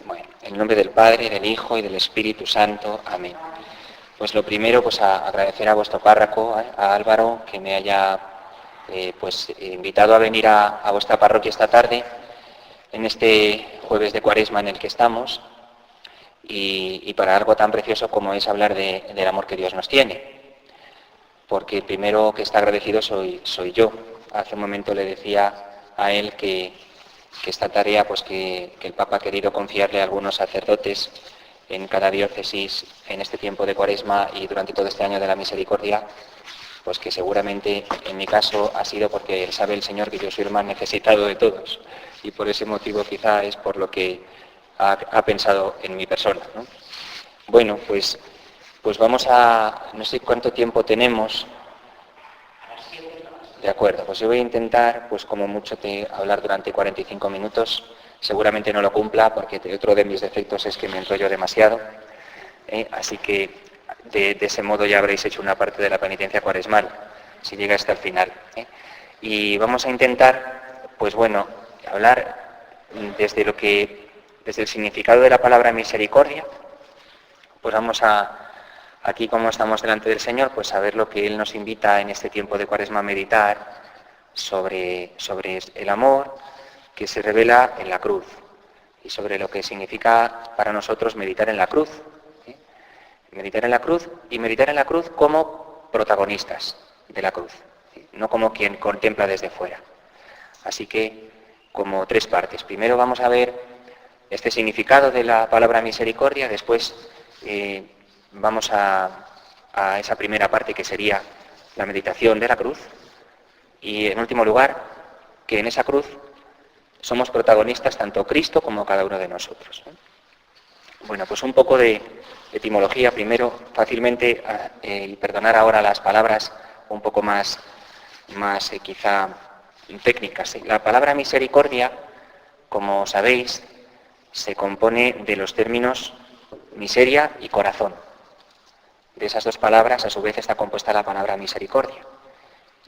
Bueno, en nombre del Padre, del Hijo y del Espíritu Santo. Amén. Pues lo primero, pues a agradecer a vuestro párroco, a Álvaro, que me haya invitado a venir a vuestra parroquia esta tarde, en este jueves de Cuaresma en el que estamos, y para algo tan precioso como es hablar del amor que Dios nos tiene. Porque el primero que está agradecido soy yo. Hace un momento le decía a él que esta tarea, pues que el Papa ha querido confiarle a algunos sacerdotes en cada diócesis en este tiempo de Cuaresma y durante todo este año de la misericordia, pues que seguramente en mi caso ha sido porque sabe el Señor que yo soy el más necesitado de todos, y por ese motivo quizá es por lo que ha pensado en mi persona, ¿no? Bueno, pues vamos a... no sé cuánto tiempo tenemos. De acuerdo, pues yo voy a intentar, pues como mucho, hablar durante 45 minutos. Seguramente no lo cumpla porque otro de mis defectos es que me enrollo demasiado. Así que de ese modo ya habréis hecho una parte de la penitencia cuaresmal, si llega hasta el final. Y vamos a intentar, pues bueno, hablar desde el significado de la palabra misericordia. Pues vamos aquí, como estamos delante del Señor, pues a ver lo que Él nos invita en este tiempo de Cuaresma a meditar sobre el amor que se revela en la cruz y sobre lo que significa para nosotros meditar en la cruz. Meditar en la cruz y meditar en la cruz como protagonistas de la cruz, no como quien contempla desde fuera. Así que, como tres partes. Primero vamos a ver este significado de la palabra misericordia, después vamos a esa primera parte que sería la meditación de la cruz, y en último lugar, que en esa cruz somos protagonistas tanto Cristo como cada uno de nosotros. Bueno, pues un poco de etimología primero, fácilmente, y perdonar ahora las palabras un poco más quizá técnicas. La palabra misericordia, como sabéis, se compone de los términos miseria y corazón. De esas dos palabras, a su vez, está compuesta la palabra misericordia.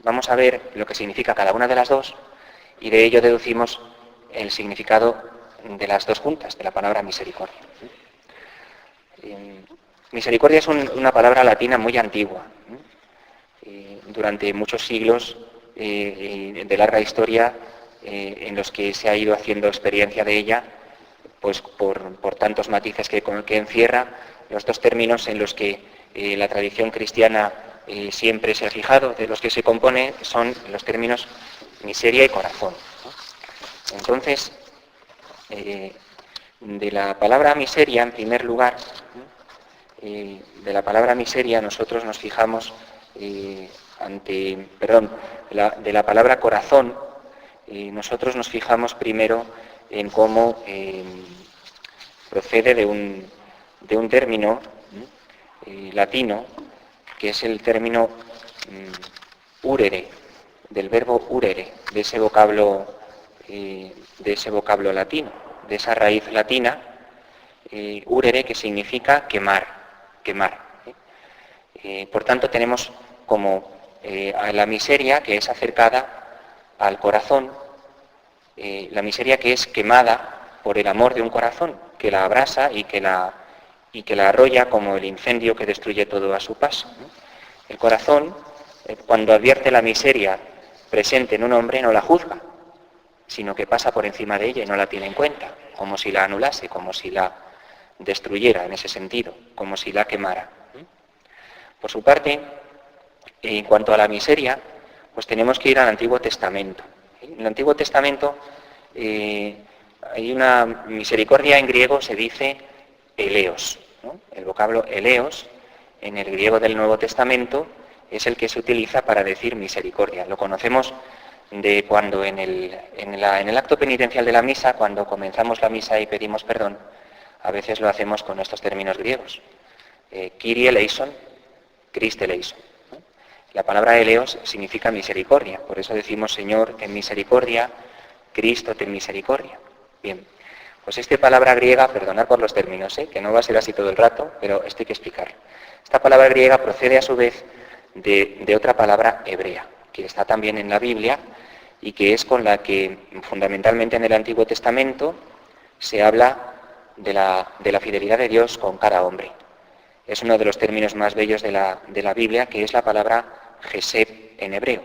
Vamos a ver lo que significa cada una de las dos y de ello deducimos el significado de las dos juntas, de la palabra misericordia. Misericordia es una palabra latina muy antigua. Durante muchos siglos de larga historia en los que se ha ido haciendo experiencia de ella, pues por tantos matices que encierra, los dos términos en los que la tradición cristiana siempre se ha fijado, de los que se compone, son los términos miseria y corazón, ¿no? Entonces, de la palabra miseria, en primer lugar, de la palabra miseria nosotros nos fijamos de la palabra corazón, nosotros nos fijamos primero en cómo procede de un término latino, que es el término urere, del verbo urere, de ese vocablo latino, de esa raíz latina, urere, que significa quemar. Por tanto, tenemos como a la miseria que es acercada al corazón, la miseria que es quemada por el amor de un corazón, que la abrasa y que la arrolla como el incendio que destruye todo a su paso, ¿no? El corazón, cuando advierte la miseria presente en un hombre, no la juzga, sino que pasa por encima de ella y no la tiene en cuenta, como si la anulase, como si la destruyera en ese sentido, como si la quemara. Por su parte, en cuanto a la miseria, pues tenemos que ir al Antiguo Testamento. En el Antiguo Testamento hay una misericordia, en griego se dice eleos, ¿no? El vocablo eleos en el griego del Nuevo Testamento es el que se utiliza para decir misericordia. Lo conocemos de cuando en el acto penitencial de la misa, cuando comenzamos la misa y pedimos perdón, a veces lo hacemos con estos términos griegos. Kyrie eleison, Christe eleison, ¿no? La palabra eleos significa misericordia, por eso decimos Señor, ten misericordia, Cristo, ten misericordia. Bien, pues esta palabra griega, perdonad por los términos, que no va a ser así todo el rato, pero esto hay que explicarlo. Esta palabra griega procede a su vez de otra palabra hebrea, que está también en la Biblia y que es con la que fundamentalmente en el Antiguo Testamento se habla de la fidelidad de Dios con cada hombre. Es uno de los términos más bellos de la Biblia, que es la palabra Gesed en hebreo.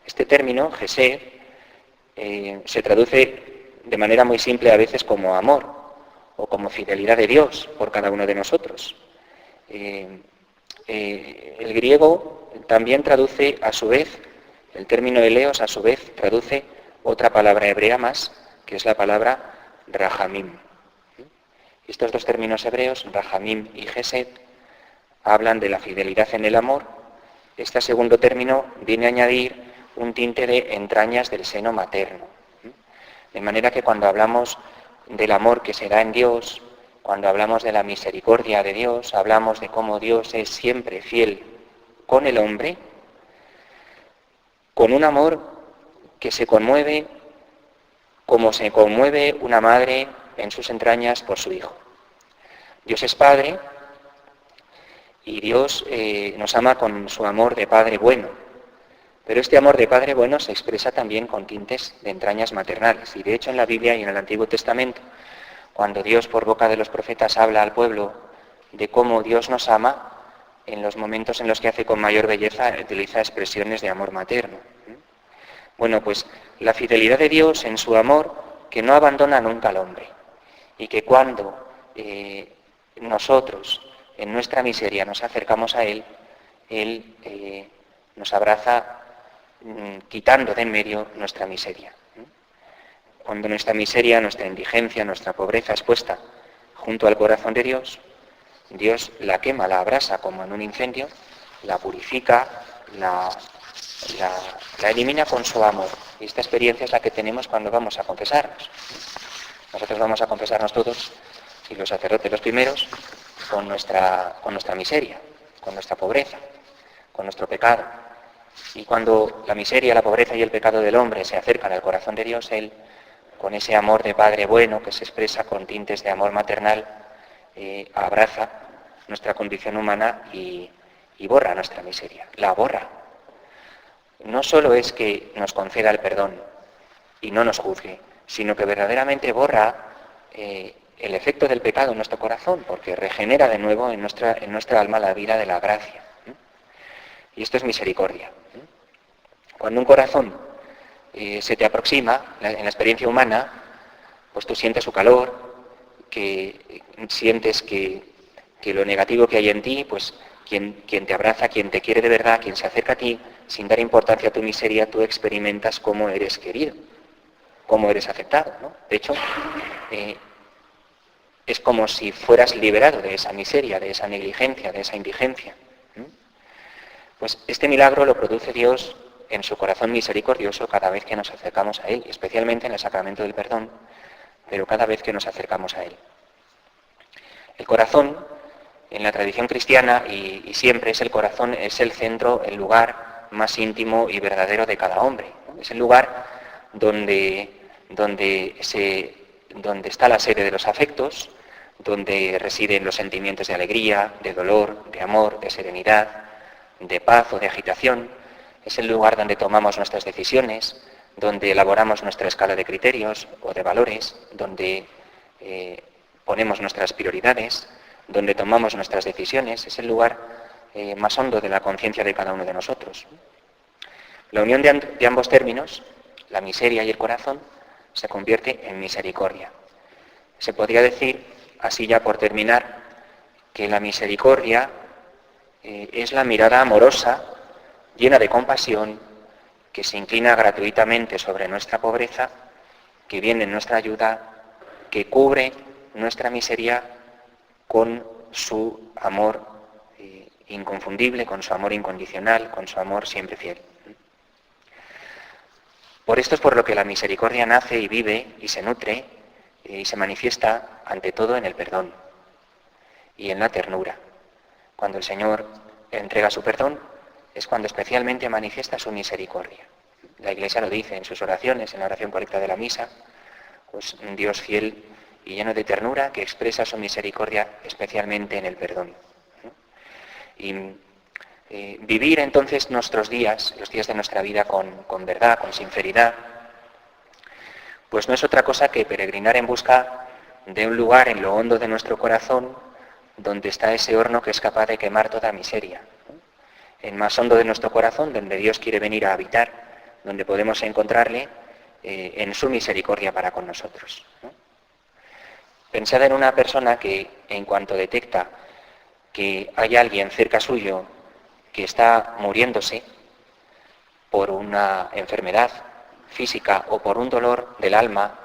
Este término, Gesed, se traduce de manera muy simple a veces como amor o como fidelidad de Dios por cada uno de nosotros. El griego también traduce a su vez, el término eleos a su vez traduce otra palabra hebrea más, que es la palabra rahamim. Estos dos términos hebreos, rahamim y gesed, hablan de la fidelidad en el amor. Este segundo término viene a añadir un tinte de entrañas del seno materno. De manera que cuando hablamos del amor que se da en Dios, cuando hablamos de la misericordia de Dios, hablamos de cómo Dios es siempre fiel con el hombre, con un amor que se conmueve como se conmueve una madre en sus entrañas por su hijo. Dios es Padre y Dios nos ama con su amor de Padre bueno. Pero este amor de Padre bueno se expresa también con tintes de entrañas maternales. Y de hecho en la Biblia y en el Antiguo Testamento, cuando Dios por boca de los profetas habla al pueblo de cómo Dios nos ama, en los momentos en los que hace con mayor belleza utiliza expresiones de amor materno. Bueno, pues la fidelidad de Dios en su amor, que no abandona nunca al hombre. Y que cuando nosotros en nuestra miseria nos acercamos a Él, Él nos abraza quitando de en medio nuestra miseria. Cuando nuestra miseria, nuestra indigencia, nuestra pobreza es puesta junto al corazón de Dios, Dios la quema, la abrasa como en un incendio, la purifica, la elimina con su amor. Y esta experiencia es la que tenemos cuando vamos a confesarnos. Nosotros vamos a confesarnos todos, y los sacerdotes los primeros, con nuestra miseria, con nuestra pobreza, con nuestro pecado. Y cuando la miseria, la pobreza y el pecado del hombre se acercan al corazón de Dios, Él, con ese amor de Padre bueno que se expresa con tintes de amor maternal, abraza nuestra condición humana y borra nuestra miseria, la borra. No solo es que nos conceda el perdón y no nos juzgue, sino que verdaderamente borra el efecto del pecado en nuestro corazón, porque regenera de nuevo en nuestra alma la vida de la gracia. Y esto es misericordia. Cuando un corazón se te aproxima, en la experiencia humana, pues tú sientes su calor, que sientes que lo negativo que hay en ti, pues quien te abraza, quien te quiere de verdad, quien se acerca a ti, sin dar importancia a tu miseria, tú experimentas cómo eres querido, cómo eres aceptado, ¿no? De hecho, es como si fueras liberado de esa miseria, de esa negligencia, de esa indigencia. Pues este milagro lo produce Dios en su corazón misericordioso cada vez que nos acercamos a Él, especialmente en el sacramento del perdón, pero cada vez que nos acercamos a Él. El corazón, en la tradición cristiana, y siempre es el corazón, es el centro, el lugar más íntimo y verdadero de cada hombre, ¿no? Es el lugar donde está la sede de los afectos, donde residen los sentimientos de alegría, de dolor, de amor, de serenidad, de paz o de agitación. Es el lugar donde tomamos nuestras decisiones, donde elaboramos nuestra escala de criterios o de valores, donde ponemos nuestras prioridades, donde tomamos nuestras decisiones. Es el lugar más hondo de la conciencia de cada uno de nosotros. La unión de ambos términos, la miseria y el corazón, se convierte en misericordia. Se podría decir, así ya por terminar, que la misericordia es la mirada amorosa, llena de compasión, que se inclina gratuitamente sobre nuestra pobreza, que viene en nuestra ayuda, que cubre nuestra miseria con su amor inconfundible, con su amor incondicional, con su amor siempre fiel. Por esto es por lo que la misericordia nace y vive y se nutre y se manifiesta ante todo en el perdón y en la ternura. Cuando el Señor entrega su perdón es cuando especialmente manifiesta su misericordia. La Iglesia lo dice en sus oraciones, en la oración colecta de la misa, pues un Dios fiel y lleno de ternura que expresa su misericordia especialmente en el perdón. Y vivir entonces nuestros días, los días de nuestra vida con verdad, con sinceridad, pues no es otra cosa que peregrinar en busca de un lugar en lo hondo de nuestro corazón donde está ese horno que es capaz de quemar toda miseria. En más hondo de nuestro corazón, donde Dios quiere venir a habitar, donde podemos encontrarle en su misericordia para con nosotros. Pensad en una persona que, en cuanto detecta que hay alguien cerca suyo que está muriéndose por una enfermedad física o por un dolor del alma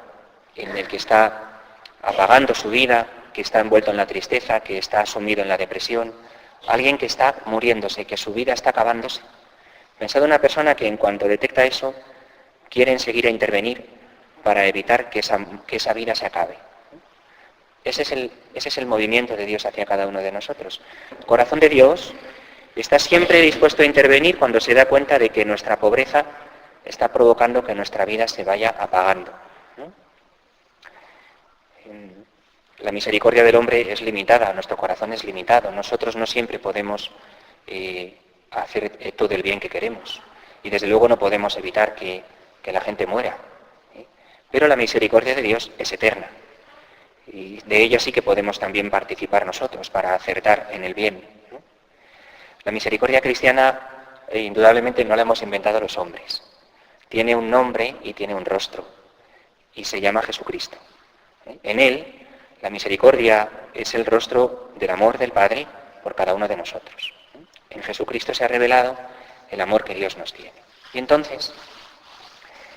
en el que está apagando su vida, que está envuelto en la tristeza, que está sumido en la depresión, alguien que está muriéndose, que su vida está acabándose. Pensad en una persona que en cuanto detecta eso, quiere enseguida intervenir para evitar que esa vida se acabe. Ese es el movimiento de Dios hacia cada uno de nosotros. El corazón de Dios está siempre dispuesto a intervenir cuando se da cuenta de que nuestra pobreza está provocando que nuestra vida se vaya apagando, ¿no? La misericordia del hombre es limitada, nuestro corazón es limitado. Nosotros no siempre podemos hacer todo el bien que queremos. Y desde luego no podemos evitar que la gente muera. Pero la misericordia de Dios es eterna. Y de ella sí que podemos también participar nosotros para acertar en el bien, ¿no? La misericordia cristiana indudablemente no la hemos inventado los hombres. Tiene un nombre y tiene un rostro. Y se llama Jesucristo. En Él, la misericordia es el rostro del amor del Padre por cada uno de nosotros. En Jesucristo se ha revelado el amor que Dios nos tiene. Y entonces,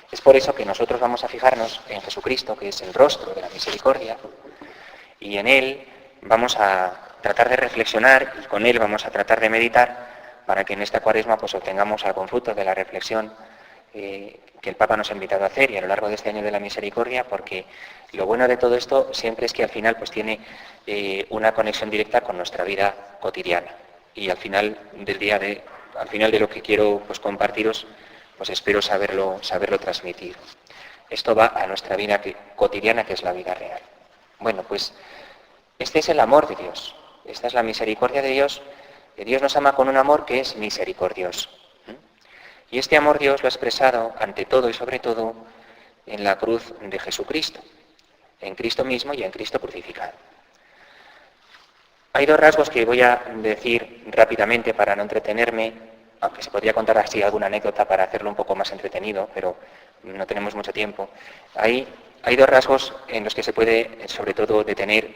es por eso que nosotros vamos a fijarnos en Jesucristo, que es el rostro de la misericordia, y en Él vamos a tratar de reflexionar y con Él vamos a tratar de meditar para que en esta Cuaresma pues obtengamos algún fruto de la reflexión que el Papa nos ha invitado a hacer y a lo largo de este año de la misericordia, porque lo bueno de todo esto siempre es que al final pues tiene una conexión directa con nuestra vida cotidiana. Y al final de lo que quiero pues compartiros, pues espero saberlo transmitir. Esto va a nuestra vida cotidiana, que es la vida real. Bueno, pues este es el amor de Dios. Esta es la misericordia de Dios. Que Dios nos ama con un amor que es misericordioso. Y este amor Dios lo ha expresado ante todo y sobre todo en la cruz de Jesucristo, en Cristo mismo y en Cristo crucificado. Hay dos rasgos que voy a decir rápidamente para no entretenerme, aunque se podría contar así alguna anécdota para hacerlo un poco más entretenido, pero no tenemos mucho tiempo. Hay dos rasgos en los que se puede, sobre todo, detener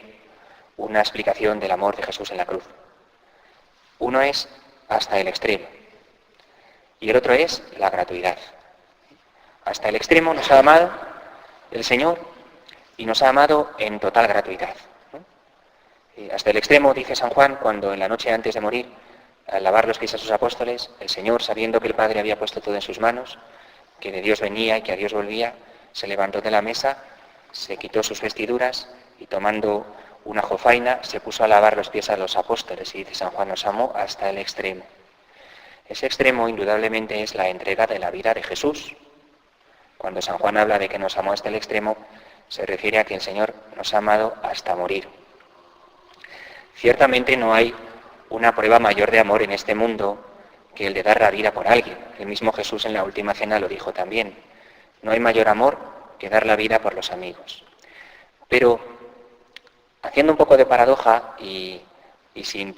una explicación del amor de Jesús en la cruz. Uno es hasta el extremo y el otro es la gratuidad. Hasta el extremo nos ha amado el Señor y nos ha amado en total gratuidad. Hasta el extremo, dice San Juan, cuando en la noche antes de morir, al lavar los pies a sus apóstoles, el Señor, sabiendo que el Padre había puesto todo en sus manos, que de Dios venía y que a Dios volvía, se levantó de la mesa, se quitó sus vestiduras y tomando una jofaina se puso a lavar los pies a los apóstoles. Y dice San Juan, nos amó hasta el extremo. Ese extremo indudablemente es la entrega de la vida de Jesús. Cuando San Juan habla de que nos amó hasta el extremo, se refiere a que el Señor nos ha amado hasta morir. Ciertamente no hay una prueba mayor de amor en este mundo que el de dar la vida por alguien. El mismo Jesús en la última cena lo dijo también. No hay mayor amor que dar la vida por los amigos. Pero, haciendo un poco de paradoja y sin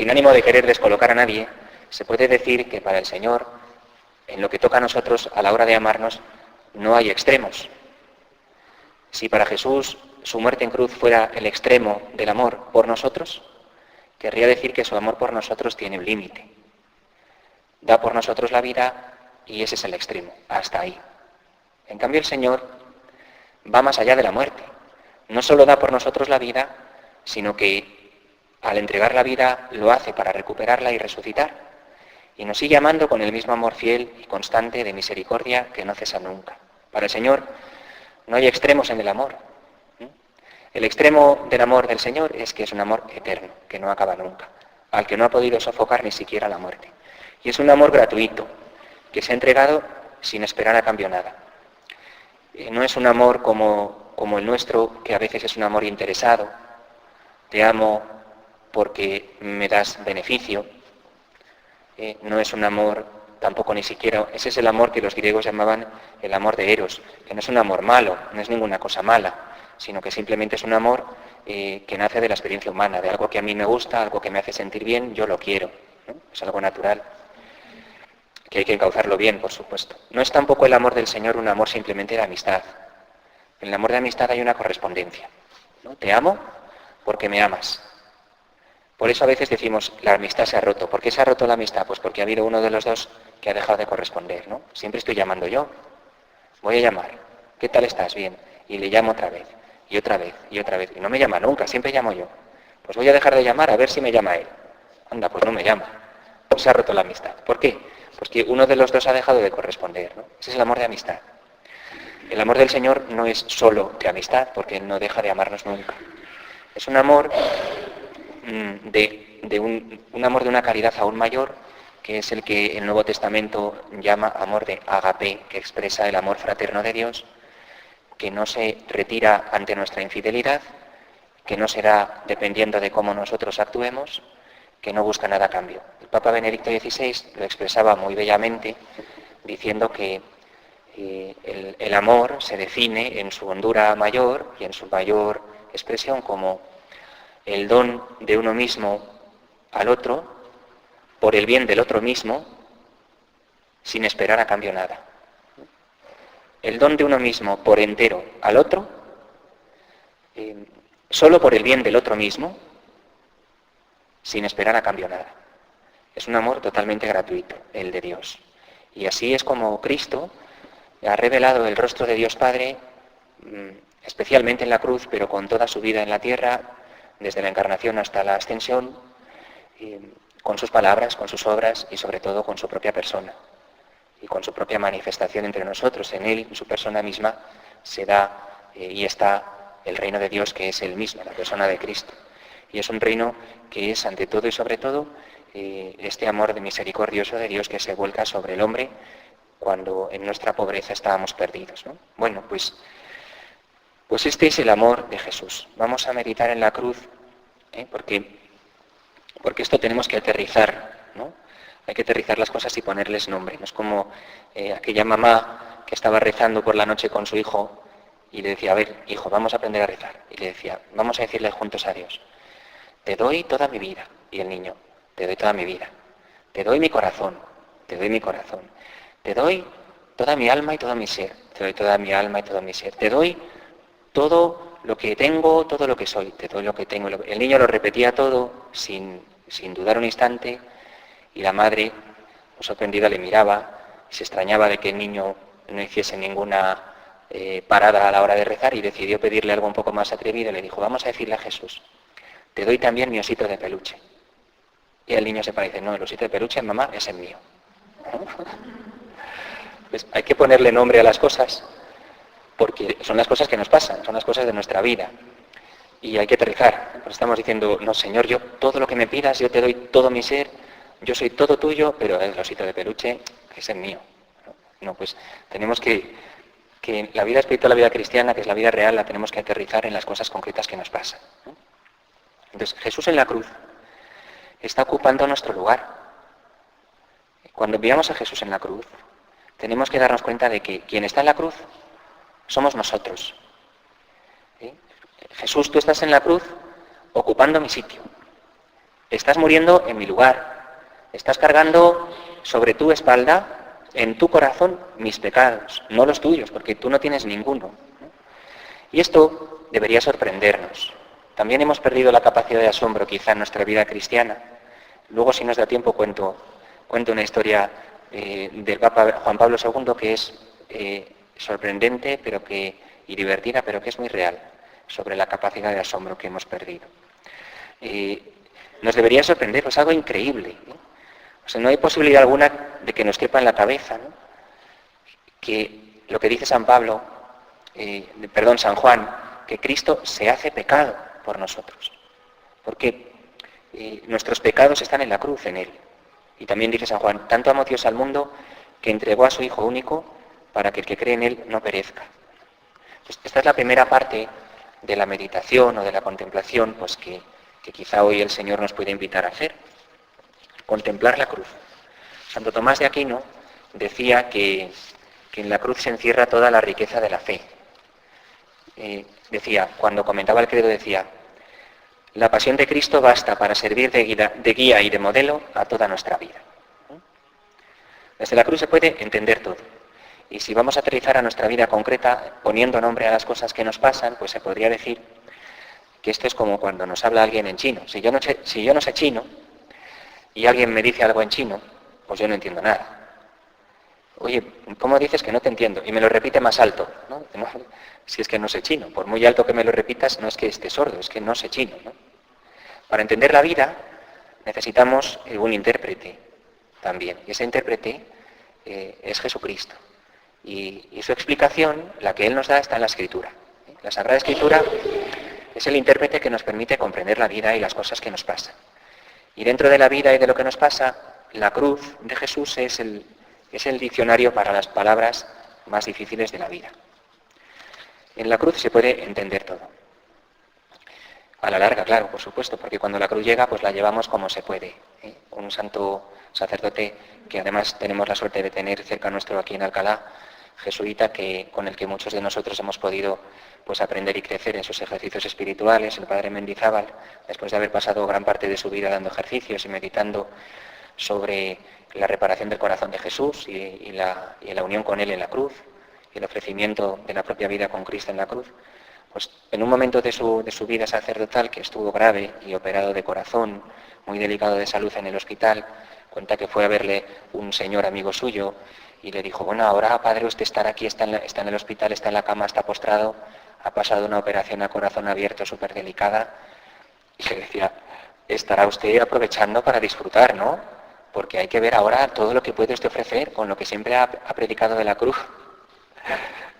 ánimo de querer descolocar a nadie, se puede decir que para el Señor, en lo que toca a nosotros a la hora de amarnos, no hay extremos. Si para Jesús su muerte en cruz fuera el extremo del amor por nosotros, querría decir que su amor por nosotros tiene un límite. Da por nosotros la vida y ese es el extremo, hasta ahí. En cambio el Señor va más allá de la muerte. No solo da por nosotros la vida, sino que al entregar la vida lo hace para recuperarla y resucitar. Y nos sigue amando con el mismo amor fiel y constante de misericordia que no cesa nunca. Para el Señor no hay extremos en el amor. El extremo del amor del Señor es que es un amor eterno, que no acaba nunca, al que no ha podido sofocar ni siquiera la muerte. Y es un amor gratuito, que se ha entregado sin esperar a cambio nada. No es un amor como el nuestro, que a veces es un amor interesado. Te amo porque me das beneficio. No es un amor tampoco ni siquiera, ese es el amor que los griegos llamaban el amor de Eros, que no es un amor malo, no es ninguna cosa mala, sino que simplemente es un amor que nace de la experiencia humana, de algo que a mí me gusta, algo que me hace sentir bien, yo lo quiero, ¿no? Es algo natural, que hay que encauzarlo bien, por supuesto. No es tampoco el amor del Señor un amor simplemente de amistad. En el amor de amistad hay una correspondencia, ¿no? Te amo porque me amas. Por eso a veces decimos, la amistad se ha roto. ¿Por qué se ha roto la amistad? Pues porque ha habido uno de los dos que ha dejado de corresponder, ¿no? Siempre estoy llamando yo. Voy a llamar. ¿Qué tal estás? Bien. Y le llamo otra vez, y otra vez, y otra vez. Y no me llama nunca, siempre llamo yo. Pues voy a dejar de llamar a ver si me llama él. Anda, pues no me llama. Pues se ha roto la amistad. ¿Por qué? Pues que uno de los dos ha dejado de corresponder, ¿no? Ese es el amor de amistad. El amor del Señor no es solo de amistad, porque Él no deja de amarnos nunca. Es un amor un amor de una caridad aún mayor, que es el que el Nuevo Testamento llama amor de agape, que expresa el amor fraterno de Dios, que no se retira ante nuestra infidelidad, que no será dependiendo de cómo nosotros actuemos, que no busca nada a cambio. El Papa Benedicto XVI lo expresaba muy bellamente, diciendo que el amor se define en su hondura mayor y en su mayor expresión como el don de uno mismo al otro, por el bien del otro mismo, sin esperar a cambio nada. El don de uno mismo por entero al otro, solo por el bien del otro mismo, sin esperar a cambio nada. Es un amor totalmente gratuito, el de Dios. Y así es como Cristo ha revelado el rostro de Dios Padre, especialmente en la cruz, pero con toda su vida en la tierra, desde la encarnación hasta la ascensión, con sus palabras, con sus obras y sobre todo con su propia persona y con su propia manifestación entre nosotros. En Él, en su persona misma, se da y está el reino de Dios, que es Él mismo, la persona de Cristo. Y es un reino que es, ante todo y sobre todo, este amor de misericordioso de Dios que se vuelca sobre el hombre cuando en nuestra pobreza estábamos perdidos, ¿no? Bueno, pues este es el amor de Jesús. Vamos a meditar en la cruz, porque esto tenemos que aterrizar, ¿no? Hay que aterrizar las cosas y ponerles nombre. No es como aquella mamá que estaba rezando por la noche con su hijo y le decía, a ver, hijo, vamos a aprender a rezar. Y le decía, vamos a decirle juntos a Dios, te doy toda mi vida. Y el niño, te doy toda mi vida. Te doy mi corazón, te doy mi corazón. Te doy toda mi alma y todo mi ser. Te doy toda mi alma y todo mi ser. Te doy todo lo que tengo, todo lo que soy. Te doy lo que tengo. El niño lo repetía todo sin dudar un instante, y la madre, sorprendida, le miraba y se extrañaba de que el niño no hiciese ninguna parada a la hora de rezar, y decidió pedirle algo un poco más atrevido. Y le dijo, vamos a decirle a Jesús, te doy también mi osito de peluche. Y el niño se para y dice, no, el osito de peluche, mamá, es el mío. Pues hay que ponerle nombre a las cosas, porque son las cosas que nos pasan, son las cosas de nuestra vida. Y hay que aterrizar. Pues estamos diciendo, no, Señor, yo todo lo que me pidas, yo te doy todo mi ser, yo soy todo tuyo, pero el osito de peluche es el mío. No, pues tenemos que la vida espiritual, la vida cristiana, que es la vida real, la tenemos que aterrizar en las cosas concretas que nos pasan. Entonces, Jesús en la cruz está ocupando nuestro lugar. Cuando veamos a Jesús en la cruz, tenemos que darnos cuenta de que quien está en la cruz somos nosotros. ¿Sí? Jesús, tú estás en la cruz ocupando mi sitio. Estás muriendo en mi lugar. Estás cargando sobre tu espalda, en tu corazón, mis pecados, no los tuyos, porque tú no tienes ninguno. Y esto debería sorprendernos. También hemos perdido la capacidad de asombro quizá en nuestra vida cristiana. Luego, si nos da tiempo, cuento una historia del Papa Juan Pablo II que es sorprendente y divertida, pero que es muy real, sobre la capacidad de asombro que hemos perdido. Nos debería sorprender, es algo increíble, ¿no? O sea, no hay posibilidad alguna de que nos quepa en la cabeza, ¿no? Que lo que dice San Juan, que Cristo se hace pecado por nosotros, porque nuestros pecados están en la cruz, en Él. Y también dice San Juan, tanto amó Dios al mundo que entregó a su Hijo único para que el que cree en Él no perezca. Pues esta es la primera parte de la meditación o de la contemplación, pues que quizá hoy el Señor nos puede invitar a hacer. Contemplar la cruz. Santo Tomás de Aquino decía que en la cruz se encierra toda la riqueza de la fe. Decía, cuando comentaba el credo, decía: la pasión de Cristo basta para servir de guía y de modelo a toda nuestra vida. Desde la cruz se puede entender todo. Y si vamos a aterrizar a nuestra vida concreta, poniendo nombre a las cosas que nos pasan, pues se podría decir que esto es como cuando nos habla alguien en chino. Si yo no sé chino y alguien me dice algo en chino, pues yo no entiendo nada. Oye, ¿cómo dices que no te entiendo? Y me lo repite más alto, ¿no? Si es que no sé chino, por muy alto que me lo repitas, no es que esté sordo, es que no sé chino, ¿no? Para entender la vida necesitamos un intérprete también, y ese intérprete es Jesucristo. Y su explicación, la que Él nos da, está en la Escritura. La Sagrada Escritura es el intérprete que nos permite comprender la vida y las cosas que nos pasan. Y dentro de la vida y de lo que nos pasa, la cruz de Jesús es el diccionario para las palabras más difíciles de la vida. En la cruz se puede entender todo. A la larga, claro, por supuesto, porque cuando la cruz llega, pues la llevamos como se puede. Un santo sacerdote que además tenemos la suerte de tener cerca nuestro aquí en Alcalá, jesuita, con el que muchos de nosotros hemos podido pues aprender y crecer en sus ejercicios espirituales, el padre Mendizábal, después de haber pasado gran parte de su vida dando ejercicios y meditando sobre la reparación del corazón de Jesús y la unión con Él en la cruz, y el ofrecimiento de la propia vida con Cristo en la cruz, pues en un momento de su vida sacerdotal, que estuvo grave y operado de corazón, muy delicado de salud en el hospital, cuenta que fue a verle un señor amigo suyo y le dijo: bueno, ahora padre, usted estará aquí, está en el hospital, está en la cama, está postrado, ha pasado una operación a corazón abierto súper delicada. Y le decía: estará usted aprovechando para disfrutar, ¿no? Porque hay que ver ahora todo lo que puede usted ofrecer con lo que siempre ha predicado de la cruz.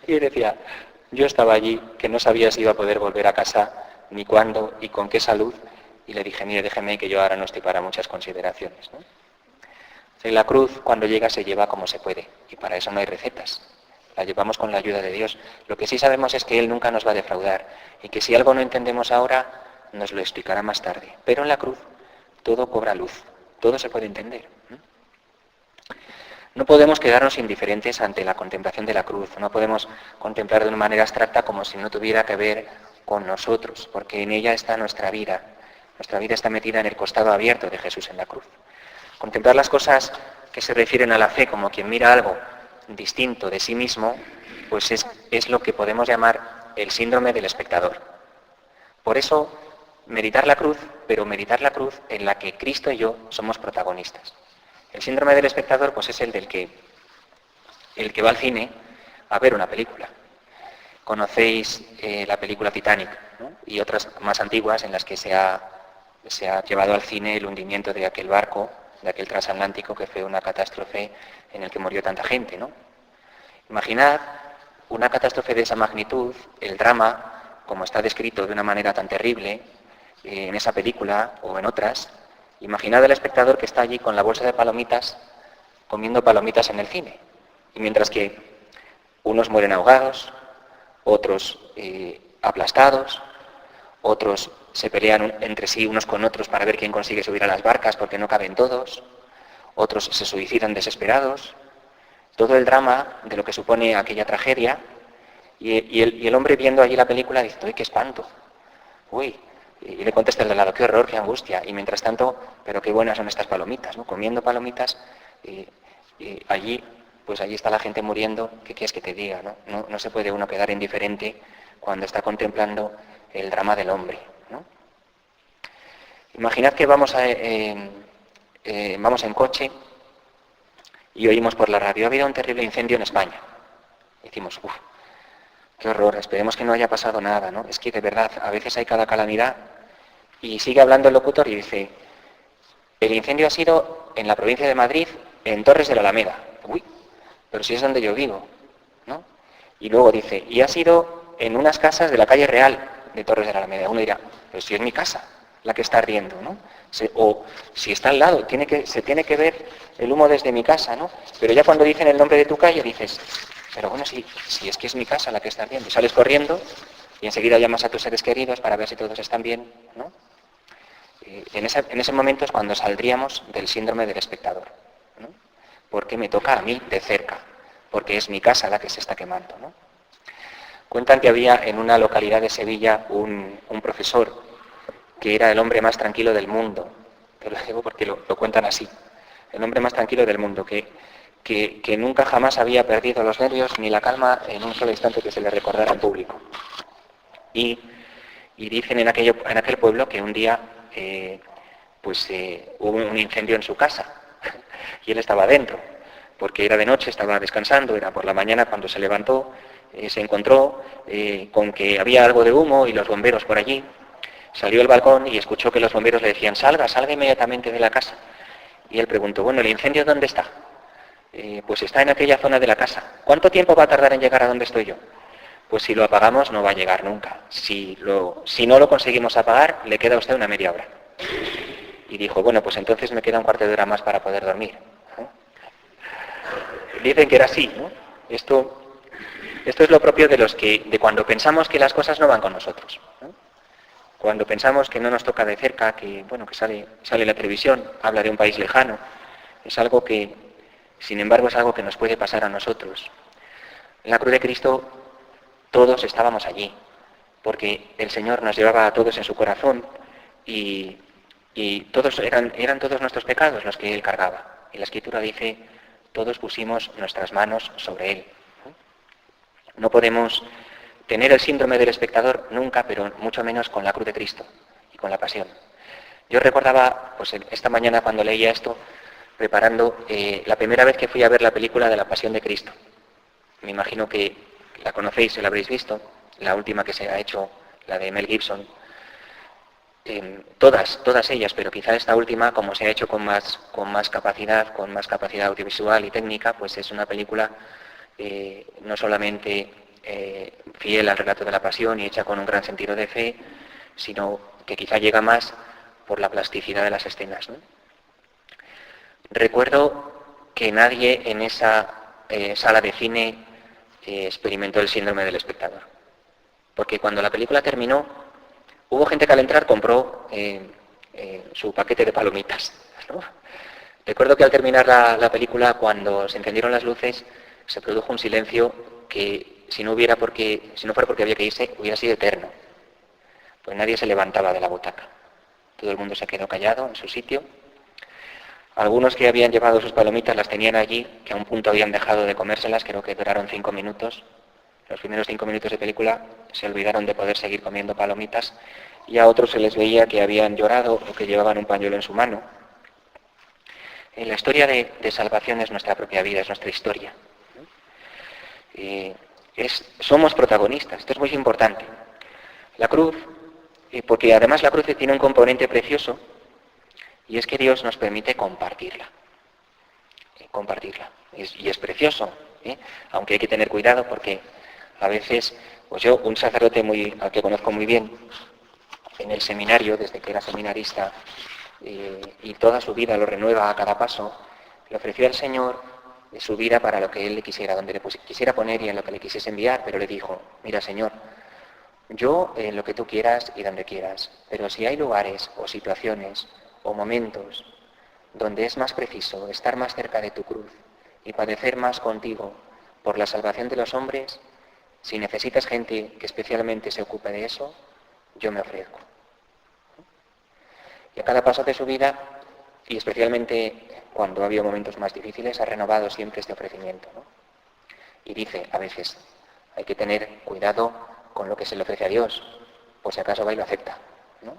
Y decía: yo estaba allí, que no sabía si iba a poder volver a casa, ni cuándo y con qué salud, y le dije: mire, déjeme que yo ahora no estoy para muchas consideraciones, ¿no? En la cruz, cuando llega, se lleva como se puede, y para eso no hay recetas. La llevamos con la ayuda de Dios. Lo que sí sabemos es que Él nunca nos va a defraudar, y que si algo no entendemos ahora, nos lo explicará más tarde. Pero en la cruz todo cobra luz, todo se puede entender. No podemos quedarnos indiferentes ante la contemplación de la cruz, no podemos contemplar de una manera abstracta como si no tuviera que ver con nosotros, porque en ella está nuestra vida. Nuestra vida está metida en el costado abierto de Jesús en la cruz. Contemplar las cosas que se refieren a la fe como quien mira algo distinto de sí mismo, pues es lo que podemos llamar el síndrome del espectador. Por eso, meditar la cruz, pero meditar la cruz en la que Cristo y yo somos protagonistas. El síndrome del espectador, pues es el que va al cine a ver una película. Conocéis la película Titanic, ¿no? Y otras más antiguas en las que se ha llevado al cine el hundimiento de aquel barco, de aquel transatlántico, que fue una catástrofe en el que murió tanta gente, ¿no? Imaginad una catástrofe de esa magnitud, el drama, como está descrito de una manera tan terrible en esa película o en otras. Imaginad al espectador que está allí con la bolsa de palomitas, comiendo palomitas en el cine. Y mientras que unos mueren ahogados, otros aplastados, otros se pelean entre sí unos con otros para ver quién consigue subir a las barcas porque no caben todos, otros se suicidan desesperados. Todo el drama de lo que supone aquella tragedia, y el hombre viendo allí la película dice: ¡uy, qué espanto! ¡Uy! Y le contesta el de al lado: ¡qué horror, qué angustia! Y mientras tanto, pero qué buenas son estas palomitas, ¿no? Comiendo palomitas, allí está la gente muriendo. ¿Qué quieres que te diga, no? No se puede uno quedar indiferente cuando está contemplando el drama del hombre, ¿no? Imaginad que vamos en coche y oímos por la radio: ha habido un terrible incendio en España. Y decimos: ¡uf! ¡Qué horror! Esperemos que no haya pasado nada, ¿no? Es que de verdad, a veces hay cada calamidad. Y sigue hablando el locutor y dice: el incendio ha sido en la provincia de Madrid, en Torres de la Alameda. Uy, pero si es donde yo vivo, ¿no? Y luego dice: y ha sido en unas casas de la calle Real de Torres de la Alameda. Uno dirá: pero si es mi casa la que está ardiendo, ¿no? O si está al lado, se tiene que ver el humo desde mi casa, ¿no? Pero ya cuando dicen el nombre de tu calle dices: pero bueno, si es que es mi casa la que está ardiendo. Y sales corriendo y enseguida llamas a tus seres queridos para ver si todos están bien, ¿no? En ese momento es cuando saldríamos del síndrome del espectador, ¿no? porque me toca a mí de cerca, porque es mi casa la que se está quemando, ¿no? Cuentan que había en una localidad de Sevilla un profesor que era el hombre más tranquilo del mundo. Te lo digo porque lo cuentan así. El hombre más tranquilo del mundo, que nunca jamás había perdido los nervios ni la calma en un solo instante que se le recordara en público. Y dicen en aquel pueblo que un día hubo un incendio en su casa y él estaba dentro, porque era de noche, estaba descansando, era por la mañana cuando se levantó, se encontró con que había algo de humo y los bomberos por allí. Salió al balcón y escuchó que los bomberos le decían, salga inmediatamente de la casa. Y él preguntó, bueno, ¿el incendio dónde está? Pues está en aquella zona de la casa. ¿Cuánto tiempo va a tardar en llegar a donde estoy yo? Pues si lo apagamos no va a llegar nunca. Si no lo conseguimos apagar, le queda a usted una media hora. Y dijo, bueno, pues entonces me queda un cuarto de hora más para poder dormir. Dicen que era así, ¿no? Esto es lo propio de cuando pensamos que las cosas no van con nosotros, ¿no? Cuando pensamos que no nos toca de cerca, que sale la televisión, habla de un país lejano, es algo que, sin embargo, es algo que nos puede pasar a nosotros. En la cruz de Cristo todos estábamos allí, porque el Señor nos llevaba a todos en su corazón y todos eran todos nuestros pecados los que Él cargaba. Y la Escritura dice, todos pusimos nuestras manos sobre Él. No podemos tener el síndrome del espectador nunca, pero mucho menos con la cruz de Cristo y con la pasión. Yo recordaba, pues esta mañana cuando leía esto, preparando la primera vez que fui a ver la película de la Pasión de Cristo. Me imagino que la conocéis, la habréis visto, la última que se ha hecho, la de Mel Gibson. Todas ellas, pero quizá esta última, como se ha hecho con más capacidad audiovisual y técnica, pues es una película no solamente fiel al relato de la pasión y hecha con un gran sentido de fe, sino que quizá llega más por la plasticidad de las escenas, ¿no? Recuerdo que nadie en esa sala de cine experimentó el síndrome del espectador, porque cuando la película terminó, hubo gente que al entrar compró su paquete de palomitas, ¿no? Recuerdo que al terminar la película, cuando se encendieron las luces, se produjo un silencio que, si no fuera porque había que irse, hubiera sido eterno. Pues nadie se levantaba de la butaca. Todo el mundo se quedó callado en su sitio. Algunos que habían llevado sus palomitas las tenían allí, que a un punto habían dejado de comérselas, creo que duraron 5 minutos. Los primeros 5 minutos de película se olvidaron de poder seguir comiendo palomitas y a otros se les veía que habían llorado o que llevaban un pañuelo en su mano. La historia de salvación es nuestra propia vida, es nuestra historia. Somos protagonistas, esto es muy importante. La cruz, porque además la cruz tiene un componente precioso, y es que Dios nos permite compartirla. Y es precioso, aunque hay que tener cuidado porque a veces, pues yo, un sacerdote al que conozco muy bien, en el seminario, desde que era seminarista, y toda su vida lo renueva a cada paso, le ofreció al Señor de su vida para lo que Él le quisiera, donde le quisiera poner y en lo que le quisiese enviar, pero le dijo, mira Señor, yo en lo que tú quieras y donde quieras, pero si hay lugares o situaciones o momentos donde es más preciso estar más cerca de tu cruz y padecer más contigo por la salvación de los hombres, si necesitas gente que especialmente se ocupe de eso, yo me ofrezco. Y a cada paso de su vida, y especialmente cuando ha habido momentos más difíciles, ha renovado siempre este ofrecimiento, ¿no? Y dice, a veces, hay que tener cuidado con lo que se le ofrece a Dios, por si acaso va y lo acepta, ¿no?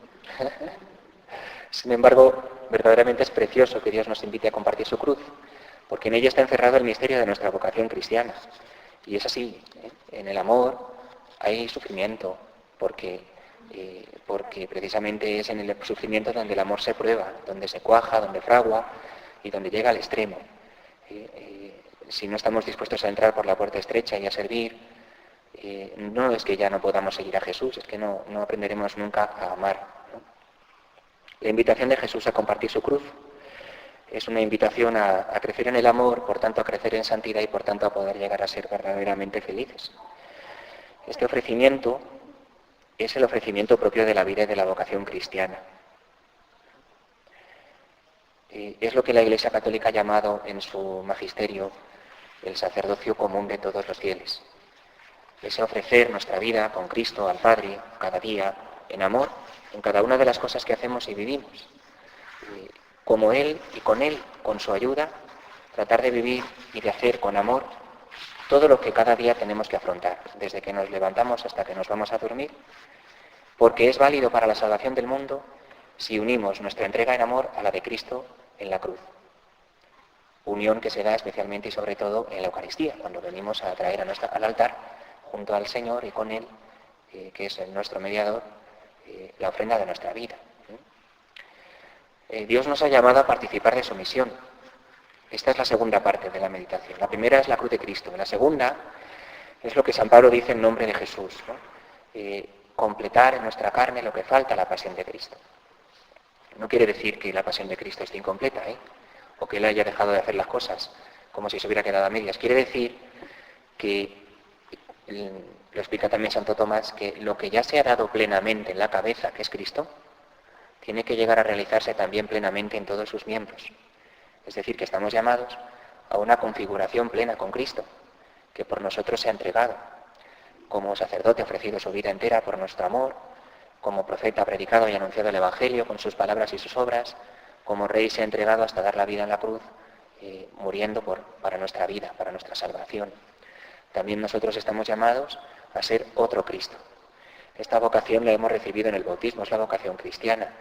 Sin embargo, verdaderamente es precioso que Dios nos invite a compartir su cruz, porque en ella está encerrado el misterio de nuestra vocación cristiana. Y es así, en el amor hay sufrimiento, porque precisamente es en el sufrimiento donde el amor se prueba, donde se cuaja, donde fragua y donde llega al extremo. Si no estamos dispuestos a entrar por la puerta estrecha y a servir, no es que ya no podamos seguir a Jesús, es que no aprenderemos nunca a amar, ¿no? La invitación de Jesús a compartir su cruz es una invitación a crecer en el amor, por tanto a crecer en santidad y por tanto a poder llegar a ser verdaderamente felices. Este ofrecimiento es el ofrecimiento propio de la vida y de la vocación cristiana. es lo que la Iglesia Católica ha llamado en su magisterio el sacerdocio común de todos los fieles. Es ofrecer nuestra vida con Cristo al Padre cada día en amor en cada una de las cosas que hacemos y vivimos. Como Él y con su ayuda, tratar de vivir y de hacer con amor todo lo que cada día tenemos que afrontar, desde que nos levantamos hasta que nos vamos a dormir, porque es válido para la salvación del mundo si unimos nuestra entrega en amor a la de Cristo en la cruz. Unión que se da especialmente y sobre todo en la Eucaristía, cuando venimos a traer al altar, junto al Señor y con Él, que es nuestro mediador, la ofrenda de nuestra vida. Dios nos ha llamado a participar de su misión. Esta es la segunda parte de la meditación. La primera es la cruz de Cristo. La segunda es lo que San Pablo dice en nombre de Jesús, ¿no? Completar en nuestra carne lo que falta a la pasión de Cristo. No quiere decir que la pasión de Cristo esté incompleta, o que Él haya dejado de hacer las cosas como si se hubiera quedado a medias. Quiere decir que, lo explica también Santo Tomás, que lo que ya se ha dado plenamente en la cabeza, que es Cristo, tiene que llegar a realizarse también plenamente en todos sus miembros. Es decir, que estamos llamados a una configuración plena con Cristo, que por nosotros se ha entregado. Como sacerdote ha ofrecido su vida entera por nuestro amor, como profeta ha predicado y anunciado el Evangelio con sus palabras y sus obras, como Rey se ha entregado hasta dar la vida en la cruz, muriendo para nuestra vida, para nuestra salvación. También nosotros estamos llamados a ser otro Cristo. Esta vocación la hemos recibido en el bautismo, es la vocación cristiana,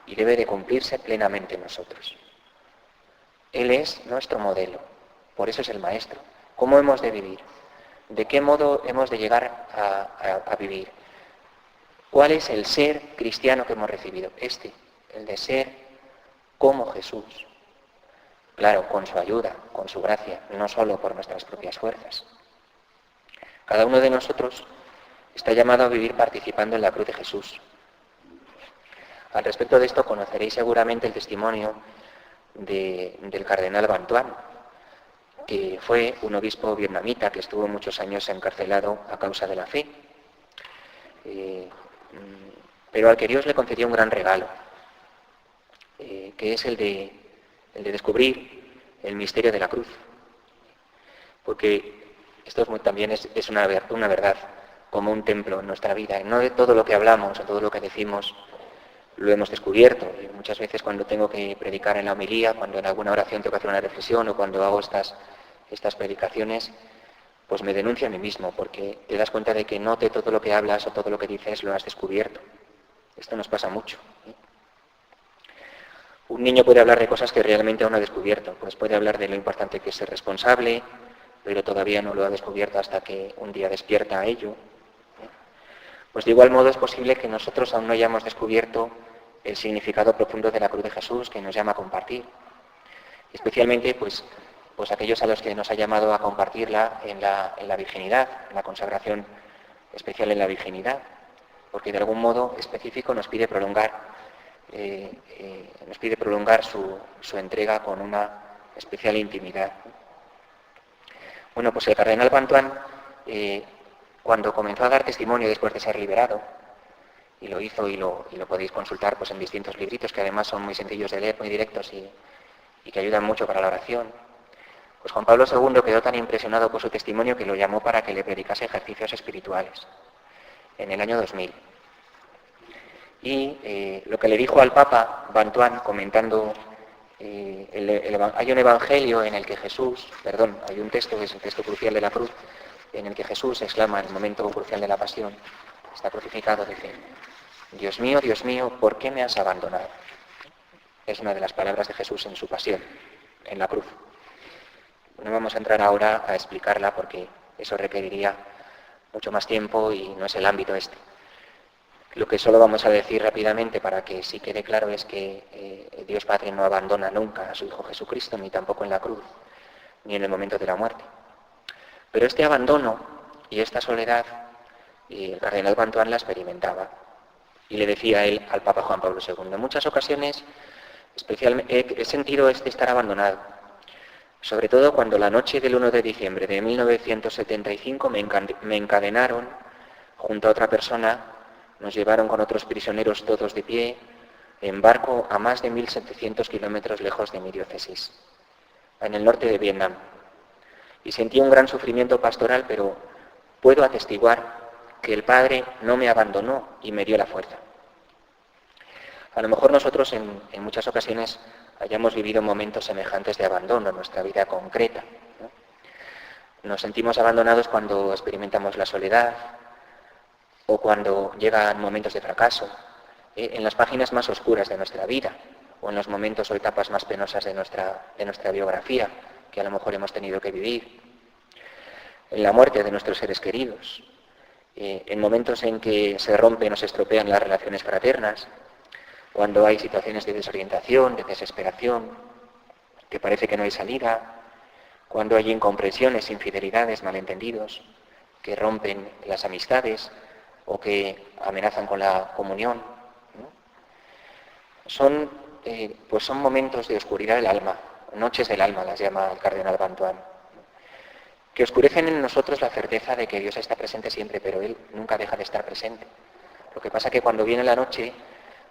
y debe de cumplirse plenamente en nosotros. Él es nuestro modelo, por eso es el Maestro. ¿Cómo hemos de vivir? ¿De qué modo hemos de llegar a vivir? ¿Cuál es el ser cristiano que hemos recibido? El de ser como Jesús. Claro, con su ayuda, con su gracia, no solo por nuestras propias fuerzas. Cada uno de nosotros está llamado a vivir participando en la cruz de Jesús. Al respecto de esto conoceréis seguramente el testimonio del cardenal Bantuan, que fue un obispo vietnamita que estuvo muchos años encarcelado a causa de la fe, pero al que Dios le concedió un gran regalo, que es el de descubrir el misterio de la cruz, porque esto también es una verdad como un templo en nuestra vida, y no de todo lo que hablamos o todo lo que decimos lo hemos descubierto. Y muchas veces cuando tengo que predicar en la homilía, cuando en alguna oración tengo que hacer una reflexión o cuando hago estas predicaciones, pues me denuncio a mí mismo, porque te das cuenta de que no de todo lo que hablas o todo lo que dices lo has descubierto. Esto nos pasa mucho. Un niño puede hablar de cosas que realmente aún no ha descubierto, pues puede hablar de lo importante que es ser responsable, pero todavía no lo ha descubierto hasta que un día despierta a ello. Pues de igual modo es posible que nosotros aún no hayamos descubierto el significado profundo de la cruz de Jesús, que nos llama a compartir. Especialmente pues aquellos a los que nos ha llamado a compartirla en la virginidad, en la consagración especial en la virginidad, porque de algún modo específico nos pide prolongar su entrega con una especial intimidad. Bueno, pues el cardenal Bantuan, cuando comenzó a dar testimonio después de ser liberado, y lo hizo y lo podéis consultar pues en distintos libritos que además son muy sencillos de leer, muy directos y que ayudan mucho para la oración, pues Juan Pablo II quedó tan impresionado por su testimonio que lo llamó para que le predicase ejercicios espirituales en el año 2000. Y lo que le dijo al Papa Bantuan comentando, hay un evangelio en el que hay un texto que es el texto crucial de la cruz, en el que Jesús exclama en el momento crucial de la pasión, está crucificado, dice: Dios mío, ¿por qué me has abandonado? Es una de las palabras de Jesús en su pasión, en la cruz. No vamos a entrar ahora a explicarla porque eso requeriría mucho más tiempo y no es el ámbito este. Lo que solo vamos a decir rápidamente para que sí quede claro es que Dios Padre no abandona nunca a su Hijo Jesucristo, ni tampoco en la cruz, ni en el momento de la muerte. Pero este abandono y esta soledad, el cardenal Bantuan la experimentaba. Y le decía él al Papa Juan Pablo II, en muchas ocasiones he sentido estar abandonado, sobre todo cuando la noche del 1 de diciembre de 1975 me encadenaron junto a otra persona, nos llevaron con otros prisioneros todos de pie, en barco a más de 1.700 kilómetros lejos de mi diócesis, en el norte de Vietnam. Y sentí un gran sufrimiento pastoral, pero puedo atestiguar que el Padre no me abandonó y me dio la fuerza. A lo mejor nosotros en muchas ocasiones hayamos vivido momentos semejantes de abandono en nuestra vida concreta, ¿no? Nos sentimos abandonados cuando experimentamos la soledad o cuando llegan momentos de fracaso, en las páginas más oscuras de nuestra vida o en los momentos o etapas más penosas de nuestra biografía que a lo mejor hemos tenido que vivir, en la muerte de nuestros seres queridos, en momentos en que se rompen o se estropean las relaciones fraternas, cuando hay situaciones de desorientación, de desesperación, que parece que no hay salida, cuando hay incomprensiones, infidelidades, malentendidos, que rompen las amistades o que amenazan con la comunión, ¿no? Son momentos de oscuridad del alma, noches del alma las llama el cardenal Bantuán, que oscurecen en nosotros la certeza de que Dios está presente siempre, pero Él nunca deja de estar presente. Lo que pasa es que cuando viene la noche,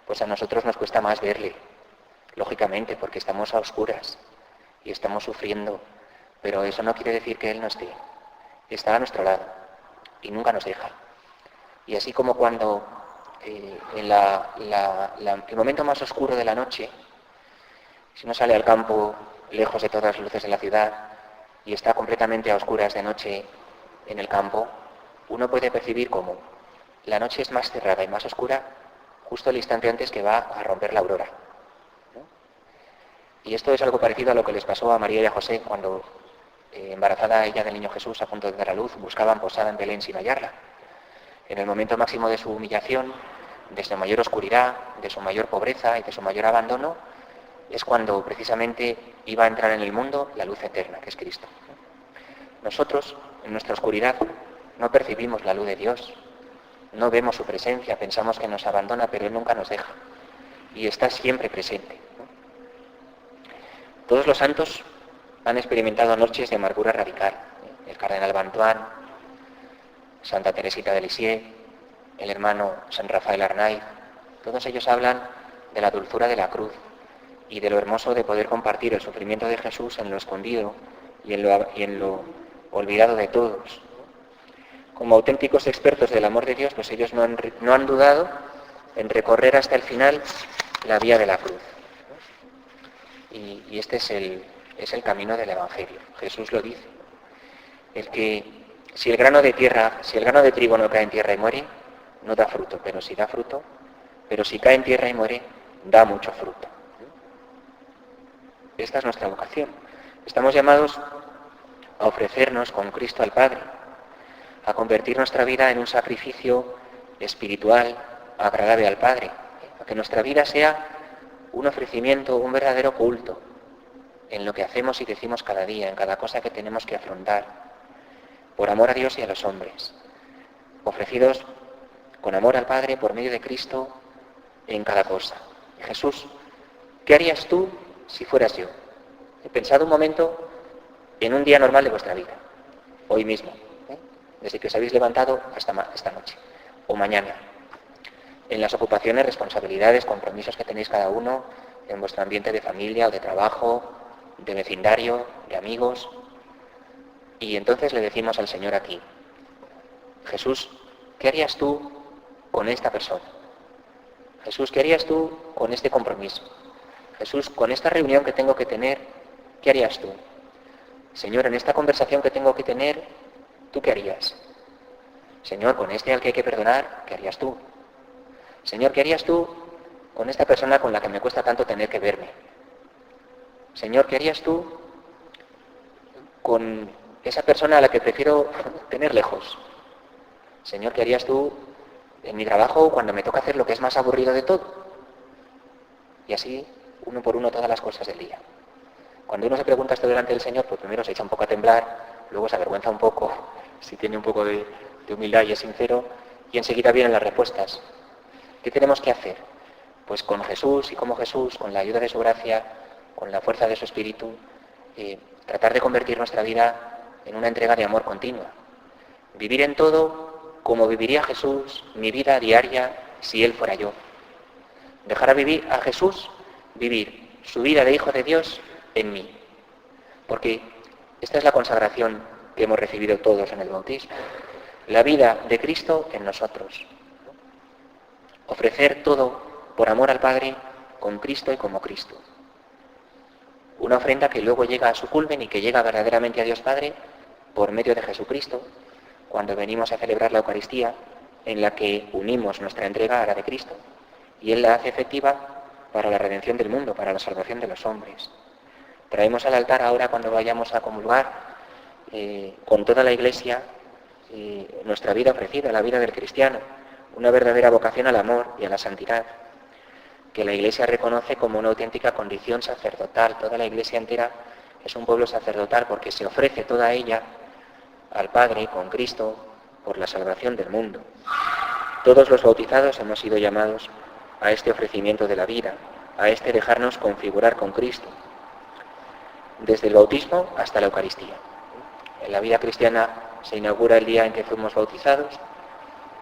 pues a nosotros nos cuesta más verle, lógicamente, porque estamos a oscuras y estamos sufriendo, pero eso no quiere decir que Él no esté. Está a nuestro lado y nunca nos deja. Y así como cuando en el momento más oscuro de la noche, si uno sale al campo lejos de todas las luces de la ciudad y está completamente a oscuras de noche en el campo, uno puede percibir cómo la noche es más cerrada y más oscura justo el instante antes que va a romper la aurora, ¿no? Y esto es algo parecido a lo que les pasó a María y a José cuando, embarazada ella del niño Jesús a punto de dar a luz, buscaban posada en Belén sin hallarla. En el momento máximo de su humillación, de su mayor oscuridad, de su mayor pobreza y de su mayor abandono, es cuando precisamente iba a entrar en el mundo la luz eterna, que es Cristo. Nosotros, en nuestra oscuridad, no percibimos la luz de Dios, no vemos su presencia, pensamos que nos abandona, pero Él nunca nos deja y está siempre presente, ¿no? Todos los santos han experimentado noches de amargura radical. El cardenal Bantuán, Santa Teresita de Lisieux, el hermano San Rafael Arnaiz, todos ellos hablan de la dulzura de la cruz y de lo hermoso de poder compartir el sufrimiento de Jesús en lo escondido y en lo olvidado de todos. Como auténticos expertos del amor de Dios, pues ellos no han dudado en recorrer hasta el final la vía de la cruz. Y este es el camino del Evangelio. Jesús lo dice. El que si el grano de trigo no cae en tierra y muere, no da fruto, pero si cae en tierra y muere, da mucho fruto. Esta es nuestra vocación. Estamos llamados a ofrecernos con Cristo al Padre, a convertir nuestra vida en un sacrificio espiritual agradable al Padre, a que nuestra vida sea un ofrecimiento, un verdadero culto en lo que hacemos y decimos cada día, en cada cosa que tenemos que afrontar, por amor a Dios y a los hombres, ofrecidos con amor al Padre por medio de Cristo en cada cosa. Jesús, ¿qué harías tú si fueras yo? He pensado un momento en un día normal de vuestra vida, hoy mismo, desde que os habéis levantado hasta esta noche, o mañana, en las ocupaciones, responsabilidades, compromisos que tenéis cada uno, en vuestro ambiente de familia o de trabajo, de vecindario, de amigos. Y entonces le decimos al Señor aquí, Jesús, ¿qué harías tú con esta persona? Jesús, ¿qué harías tú con este compromiso? Jesús, con esta reunión que tengo que tener, ¿qué harías tú? Señor, en esta conversación que tengo que tener, ¿tú qué harías? Señor, con este al que hay que perdonar, ¿qué harías tú? Señor, ¿qué harías tú con esta persona con la que me cuesta tanto tener que verme? Señor, ¿qué harías tú con esa persona a la que prefiero tener lejos? Señor, ¿qué harías tú en mi trabajo cuando me toca hacer lo que es más aburrido de todo? Y así, uno por uno, todas las cosas del día. Cuando uno se pregunta esto delante del Señor, pues primero se echa un poco a temblar, luego se avergüenza un poco, si tiene un poco de humildad y es sincero, y enseguida vienen las respuestas. ¿Qué tenemos que hacer? Pues con Jesús y como Jesús, con la ayuda de su gracia, con la fuerza de su Espíritu, tratar de convertir nuestra vida en una entrega de amor continua. Vivir en todo como viviría Jesús mi vida diaria si Él fuera yo. Dejar a vivir a Jesús, vivir su vida de Hijo de Dios en mí. Porque esta es la consagración que hemos recibido todos en el bautismo. La vida de Cristo en nosotros. Ofrecer todo por amor al Padre con Cristo y como Cristo. Una ofrenda que luego llega a su culmen y que llega verdaderamente a Dios Padre por medio de Jesucristo, cuando venimos a celebrar la Eucaristía, en la que unimos nuestra entrega a la de Cristo, y Él la hace efectiva para la redención del mundo, para la salvación de los hombres. Traemos al altar ahora, cuando vayamos a comulgar, con toda la Iglesia, nuestra vida ofrecida, la vida del cristiano, una verdadera vocación al amor y a la santidad, que la Iglesia reconoce como una auténtica condición sacerdotal. Toda la Iglesia entera es un pueblo sacerdotal porque se ofrece toda ella al Padre con Cristo por la salvación del mundo. Todos los bautizados hemos sido llamados a este ofrecimiento de la vida, a este dejarnos configurar con Cristo, desde el bautismo hasta la Eucaristía. La vida cristiana se inaugura el día en que fuimos bautizados,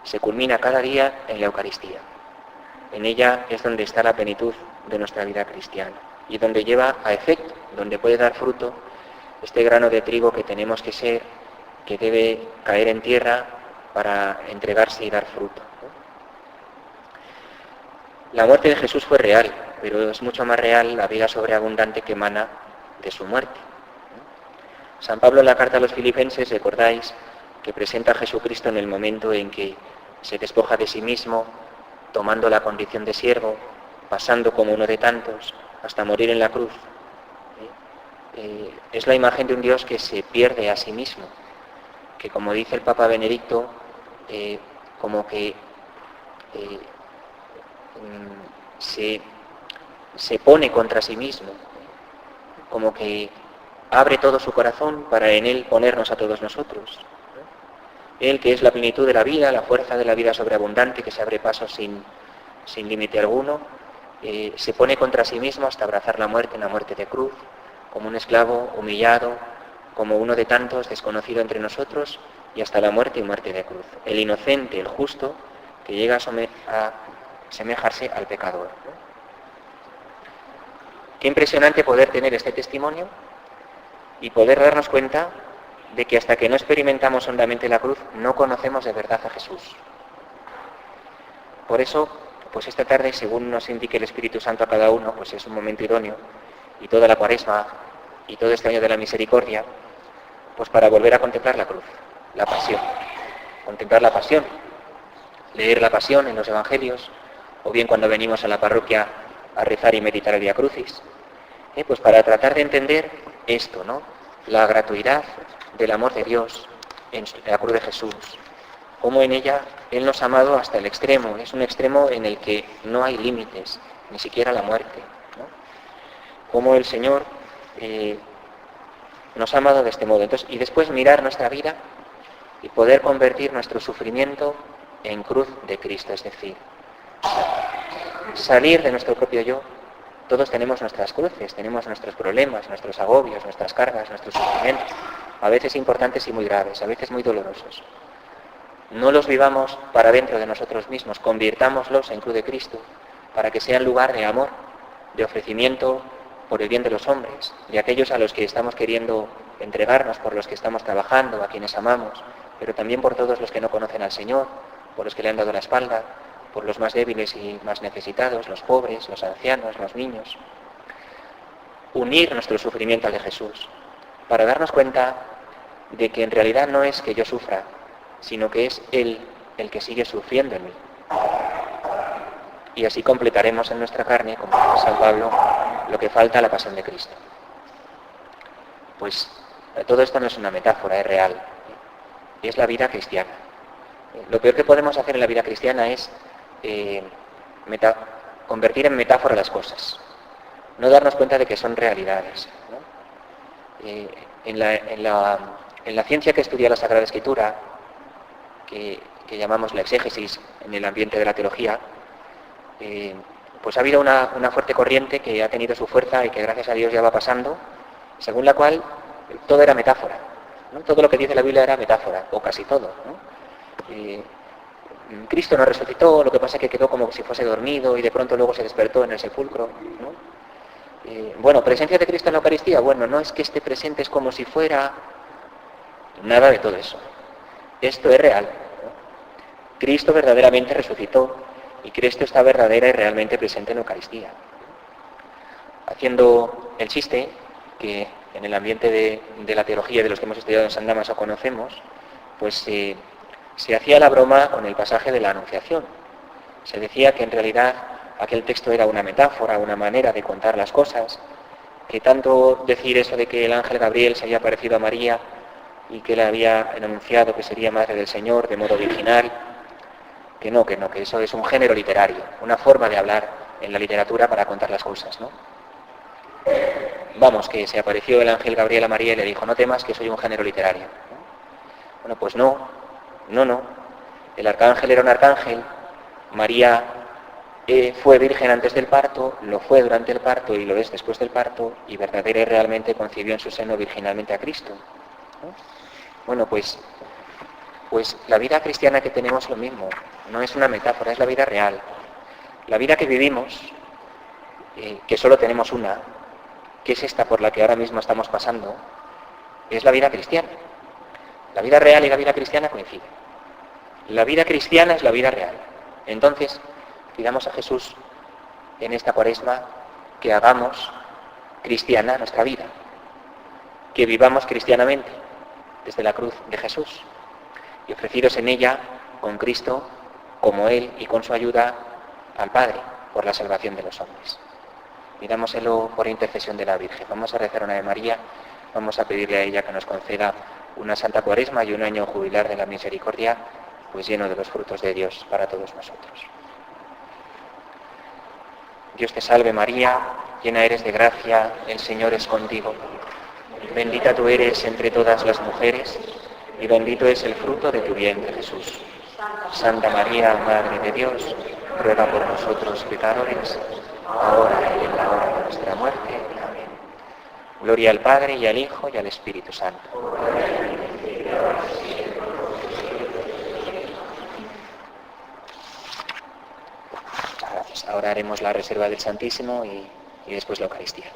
se culmina cada día en la Eucaristía. En ella es donde está la plenitud de nuestra vida cristiana y donde lleva a efecto, donde puede dar fruto este grano de trigo que tenemos que ser, que debe caer en tierra para entregarse y dar fruto. La muerte de Jesús fue real, pero es mucho más real la vida sobreabundante que emana de su muerte. San Pablo en la carta a los Filipenses, recordáis que presenta a Jesucristo en el momento en que se despoja de sí mismo, tomando la condición de siervo, pasando como uno de tantos, hasta morir en la cruz. Es la imagen de un Dios que se pierde a sí mismo, que, como dice el Papa Benedicto, como que se pone contra sí mismo, como que abre todo su corazón para en él ponernos a todos nosotros. Él, que es la plenitud de la vida, la fuerza de la vida sobreabundante, que se abre paso sin límite alguno, se pone contra sí mismo hasta abrazar la muerte en la muerte de cruz, como un esclavo humillado, como uno de tantos desconocido entre nosotros, y hasta la muerte y muerte de cruz. El inocente, el justo, que llega a semejarse al pecador. Qué impresionante poder tener este testimonio y poder darnos cuenta de que hasta que no experimentamos hondamente la cruz, no conocemos de verdad a Jesús. Por eso, pues esta tarde, según nos indique el Espíritu Santo a cada uno, pues es un momento idóneo, y toda la Cuaresma, y todo este año de la misericordia, pues para volver a contemplar la cruz, la pasión. Contemplar la pasión, leer la pasión en los Evangelios, o bien cuando venimos a la parroquia a rezar y meditar el Vía Crucis, pues para tratar de entender esto, ¿no? La gratuidad del amor de Dios en la cruz de Jesús, cómo en ella Él nos ha amado hasta el extremo, es un extremo en el que no hay límites, ni siquiera la muerte, ¿no? Cómo el Señor nos ha amado de este modo. Entonces, y después mirar nuestra vida y poder convertir nuestro sufrimiento en cruz de Cristo, es decir, salir de nuestro propio yo. Todos tenemos nuestras cruces, tenemos nuestros problemas, nuestros agobios, nuestras cargas, nuestros sufrimientos, a veces importantes y muy graves, a veces muy dolorosos. No los vivamos para dentro de nosotros mismos, convirtámoslos en cruz de Cristo, para que sean lugar de amor, de ofrecimiento por el bien de los hombres, de aquellos a los que estamos queriendo entregarnos, por los que estamos trabajando, a quienes amamos, pero también por todos los que no conocen al Señor, por los que le han dado la espalda, por los más débiles y más necesitados, los pobres, los ancianos, los niños. Unir nuestro sufrimiento al de Jesús, para darnos cuenta de que en realidad no es que yo sufra, sino que es Él el que sigue sufriendo en mí. Y así completaremos en nuestra carne, como dice San Pablo, lo que falta a la pasión de Cristo. Pues todo esto no es una metáfora, es real. Es la vida cristiana. Lo peor que podemos hacer en la vida cristiana es convertir en metáfora las cosas, no darnos cuenta de que son realidades, ¿no? En la ciencia que estudia la Sagrada Escritura, que llamamos la exégesis en el ambiente de la teología, pues ha habido una fuerte corriente que ha tenido su fuerza y que gracias a Dios ya va pasando, según la cual todo era metáfora, ¿no? Todo lo que dice la Biblia era metáfora, o casi todo, ¿no? Cristo no resucitó, lo que pasa es que quedó como si fuese dormido y de pronto luego se despertó en el sepulcro, ¿no? Bueno, presencia de Cristo en la Eucaristía, bueno, no es que esté presente, es como si fuera nada de todo eso. Esto es real, ¿no? Cristo verdaderamente resucitó y Cristo está verdadera y realmente presente en la Eucaristía. Haciendo el chiste, que en el ambiente de la teología de los que hemos estudiado en San Damaso conocemos, pues se hacía la broma con el pasaje de la Anunciación. Se decía que en realidad aquel texto era una metáfora, una manera de contar las cosas, que tanto decir eso de que el ángel Gabriel se había aparecido a María y que le había anunciado que sería madre del Señor de modo virginal, que eso es un género literario, una forma de hablar en la literatura para contar las cosas, ¿no? Vamos, que se apareció el ángel Gabriel a María y le dijo, no temas que soy un género literario. Bueno, pues no. El arcángel era un arcángel, María fue virgen antes del parto, lo fue durante el parto y lo es después del parto, y verdadera y realmente concibió en su seno virginalmente a Cristo, ¿no? Bueno, pues la vida cristiana que tenemos es lo mismo, no es una metáfora, es la vida real. La vida que vivimos, que solo tenemos una, que es esta por la que ahora mismo estamos pasando, es la vida cristiana. La vida real y la vida cristiana coinciden. La vida cristiana es la vida real. Entonces, pidamos a Jesús en esta Cuaresma que hagamos cristiana nuestra vida, que vivamos cristianamente desde la cruz de Jesús y ofrecidos en ella con Cristo, como Él y con su ayuda al Padre por la salvación de los hombres. Pidámoselo por intercesión de la Virgen. Vamos a rezar una Ave María, vamos a pedirle a ella que nos conceda una Santa Cuaresma y un año jubilar de la misericordia, pues lleno de los frutos de Dios para todos nosotros. Dios te salve María, llena eres de gracia, el Señor es contigo. Bendita tú eres entre todas las mujeres y bendito es el fruto de tu vientre Jesús. Santa María, Madre de Dios, ruega por nosotros pecadores, ahora y en la hora de nuestra muerte. Amén. Gloria al Padre y al Hijo y al Espíritu Santo. Muchas gracias. Ahora haremos la reserva del Santísimo y después la Eucaristía.